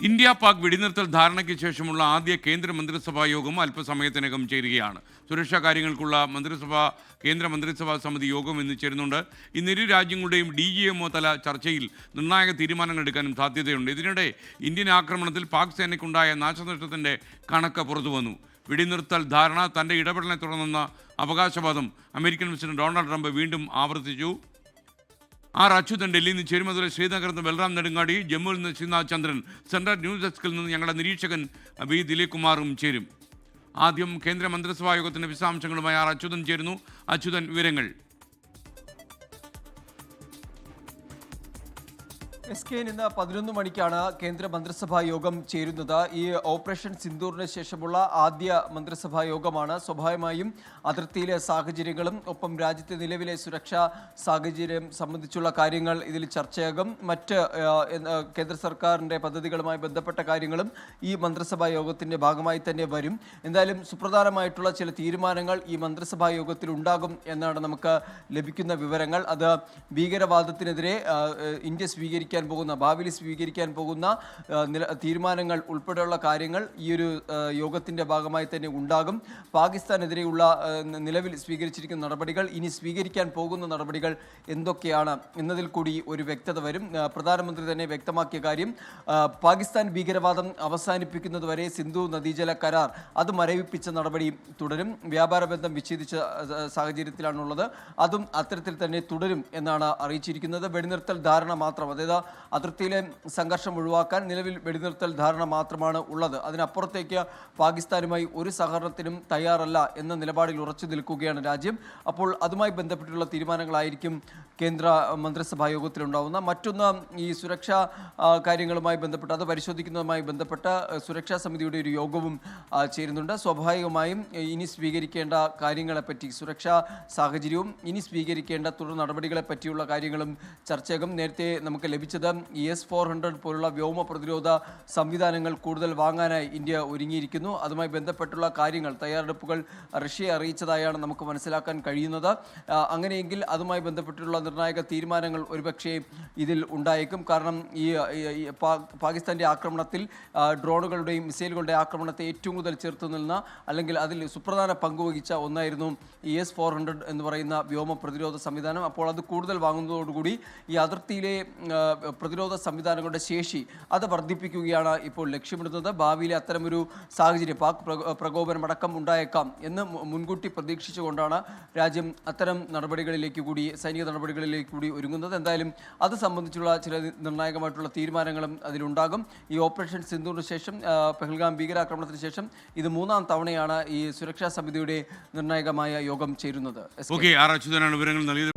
India Pak വെടിനിർത്തൽ ധാരണയ്ക്ക് ശേഷമുള്ള ആദ്യ കേന്ദ്ര മന്ത്രിസഭാ യോഗം അല്പസമയത്തിനകം ചേരുകയാണ്. സുരക്ഷാ കാര്യങ്ങൾക്കുള്ള കേന്ദ്ര മന്ത്രിസഭാ സമിതി യോഗം ഇന്ന് ചേരുന്നുണ്ട്. ഇന്ന് ഇരു രാജ്യങ്ങളുടെയും DGMO തല ചർച്ചയിൽ നിർണായക തീരുമാനങ്ങൾ എടുക്കാനും സാധ്യതയുണ്ട്. ഇതിനിടെ ഇന്ത്യൻ ആക്രമണത്തിൽ പാക് സേനയ്ക്കുണ്ടായ നാശനഷ്ടത്തിൻ്റെ കണക്ക് പുറത്തുവന്നു. വെടിനിർത്തൽ ധാരണ തൻ്റെ ഇടപെടലിനെ തുടർന്നെന്ന അവകാശവാദം അമേരിക്കൻ പ്രസിഡന്റ് ഡൊണാൾഡ് ട്രംപ് വീണ്ടും ആവർത്തിച്ചു. അച്യുതൻ ഡൽഹിയിൽ നിന്ന് ചേരും. അതുപോലെ ശ്രീനഗറിൽ നിന്ന് ബൽറാം നെടുങ്ങാടി, ജമ്മുവിൽ നിന്ന് ശ്രീനാഥ് ചന്ദ്രൻ, സെൻട്രൽ ന്യൂസ് ഡെസ്കിൽ നിന്ന് ഞങ്ങളുടെ നിരീക്ഷകൻ വി ദിലീപ് കുമാറും ചേരും. ആദ്യം കേന്ദ്ര മന്ത്രിസഭാ യോഗത്തിൻ്റെ വിശദാംശങ്ങളുമായി അച്യുതൻ ചേരുന്നു. അച്യുതൻ, വിവരങ്ങൾ. SK ഇന്ന് 11 മണിക്കാണ് കേന്ദ്ര മന്ത്രിസഭാ യോഗം ചേരുന്നത്. ഈ ഓപ്പറേഷൻ സിന്ദൂറിന് ശേഷമുള്ള ആദ്യ മന്ത്രിസഭാ യോഗമാണ്. സ്വാഭാവികമായും അതിർത്തിയിലെ സാഹചര്യങ്ങളും ഒപ്പം രാജ്യത്തെ നിലവിലെ സുരക്ഷാ സാഹചര്യം സംബന്ധിച്ചുള്ള കാര്യങ്ങൾ ഇതിൽ ചർച്ചയാകും. മറ്റ് കേന്ദ്ര സർക്കാരിൻ്റെ പദ്ധതികളുമായി ബന്ധപ്പെട്ട കാര്യങ്ങളും ഈ മന്ത്രിസഭാ യോഗത്തിൻ്റെ ഭാഗമായി തന്നെ വരും. എന്തായാലും സുപ്രധാനമായിട്ടുള്ള ചില തീരുമാനങ്ങൾ ഈ മന്ത്രിസഭാ യോഗത്തിൽ ഉണ്ടാകും എന്നാണ് നമുക്ക് ലഭിക്കുന്ന വിവരങ്ങൾ. അത് ഭീകരവാദത്തിനെതിരെ ഇന്ത്യ ഭാവിയിൽ സ്വീകരിക്കാൻ പോകുന്ന തീരുമാനങ്ങൾ ഉൾപ്പെടെയുള്ള കാര്യങ്ങൾ ഈ ഒരു യോഗത്തിൻ്റെ ഭാഗമായി തന്നെ ഉണ്ടാകും. പാകിസ്ഥാനെതിരെയുള്ള നിലവിൽ സ്വീകരിച്ചിരിക്കുന്ന നടപടികൾ, ഇനി സ്വീകരിക്കാൻ പോകുന്ന നടപടികൾ എന്തൊക്കെയാണ് എന്നതിൽ കൂടി ഒരു വ്യക്തത വരും. പ്രധാനമന്ത്രി തന്നെ വ്യക്തമാക്കിയ കാര്യം, പാകിസ്ഥാൻ ഭീകരവാദം അവസാനിപ്പിക്കുന്നതുവരെ സിന്ധു നദീജല കരാർ അത് മരവിപ്പിച്ച നടപടി തുടരും. വ്യാപാര ബന്ധം വിച്ഛേദിച്ച സാഹചര്യത്തിലാണുള്ളത്. അതും അത്തരത്തിൽ തന്നെ തുടരും എന്നാണ് അറിയിച്ചിരിക്കുന്നത്. വെടിനിർത്തൽ ധാരണ മാത്രം, അതായത് അതിർത്തിയിലെ സംഘർഷം ഒഴിവാക്കാൻ നിലവിൽ വെടിനിർത്തൽ ധാരണ മാത്രമാണ് ഉള്ളത്. അതിനപ്പുറത്തേക്ക് പാകിസ്ഥാനുമായി ഒരു സഹകരണത്തിനും തയ്യാറല്ല എന്ന നിലപാടിൽ ഉറച്ചു നിൽക്കുകയാണ് രാജ്യം. അപ്പോൾ അതുമായി ബന്ധപ്പെട്ടുള്ള തീരുമാനങ്ങളായിരിക്കും കേന്ദ്ര മന്ത്രിസഭാ യോഗത്തിലുണ്ടാവുന്ന. മറ്റൊന്ന്, ഈ സുരക്ഷാ കാര്യങ്ങളുമായി ബന്ധപ്പെട്ട് അത് പരിശോധിക്കുന്നതുമായി ബന്ധപ്പെട്ട സുരക്ഷാ സമിതിയുടെ ഒരു യോഗവും ചേരുന്നുണ്ട്. സ്വാഭാവികമായും ഇനി സ്വീകരിക്കേണ്ട കാര്യങ്ങളെപ്പറ്റി, സുരക്ഷാ സാഹചര്യവും ഇനി സ്വീകരിക്കേണ്ട തുടർ നടപടികളെ പറ്റിയുള്ള കാര്യങ്ങളും ചർച്ചയാകും. നേരത്തെ നമുക്ക് ലഭിച്ചത് ES-400 പോലുള്ള വ്യോമ പ്രതിരോധ സംവിധാനങ്ങൾ കൂടുതൽ വാങ്ങാനായി ഇന്ത്യ ഒരുങ്ങിയിരിക്കുന്നു. അതുമായി ബന്ധപ്പെട്ടുള്ള കാര്യങ്ങൾ, തയ്യാറെടുപ്പുകൾ റഷ്യയെ അറിയിച്ചതായാണ് നമുക്ക് മനസ്സിലാക്കാൻ കഴിയുന്നത്. അങ്ങനെയെങ്കിൽ അതുമായി ബന്ധപ്പെട്ടുള്ള നിർണായക തീരുമാനങ്ങൾ ഒരുപക്ഷെ ഇതിൽ ഉണ്ടായേക്കും. കാരണം ഈ പാകിസ്ഥാൻ്റെ ആക്രമണത്തിൽ ഡ്രോണുകളുടെയും മിസൈലുകളുടെ ആക്രമണത്തെ ഏറ്റവും കൂടുതൽ ചേർത്ത് നിന്ന, അല്ലെങ്കിൽ അതിൽ സുപ്രധാന പങ്കുവഹിച്ച ഒന്നായിരുന്നു ES-400 എന്ന് പറയുന്ന വ്യോമ പ്രതിരോധ സംവിധാനം. അപ്പോൾ അത് കൂടുതൽ വാങ്ങുന്നതോടുകൂടി ഈ അതിർത്തിയിലെ പ്രതിരോധ സംവിധാനങ്ങളുടെ ശേഷി അത് വർദ്ധിപ്പിക്കുകയാണ് ഇപ്പോൾ ലക്ഷ്യമിടുന്നത്. ഭാവിയിലെ അത്തരമൊരു സാഹചര്യം, പാക് പ്രകോപനമടക്കം ഉണ്ടായേക്കാം എന്ന് മുൻകൂട്ടി പ്രതീക്ഷിച്ചുകൊണ്ടാണ് രാജ്യം അത്തരം നടപടികളിലേക്ക് കൂടി, സൈനിക നടപടികളിലേക്ക് കൂടി ഒരുങ്ങുന്നത്. എന്തായാലും അത് സംബന്ധിച്ചുള്ള ചില നിർണായകമായിട്ടുള്ള തീരുമാനങ്ങളും അതിലുണ്ടാകും. ഈ ഓപ്പറേഷൻ സിന്ദൂറിന് ശേഷം, പെഹൽഗാം ഭീകരാക്രമണത്തിന് ശേഷം ഇത് 3ാം തവണയാണ് ഈ സുരക്ഷാ സമിതിയുടെ നിർണായകമായ യോഗം ചേരുന്നത്. വിവരങ്ങൾ നൽകിയത്.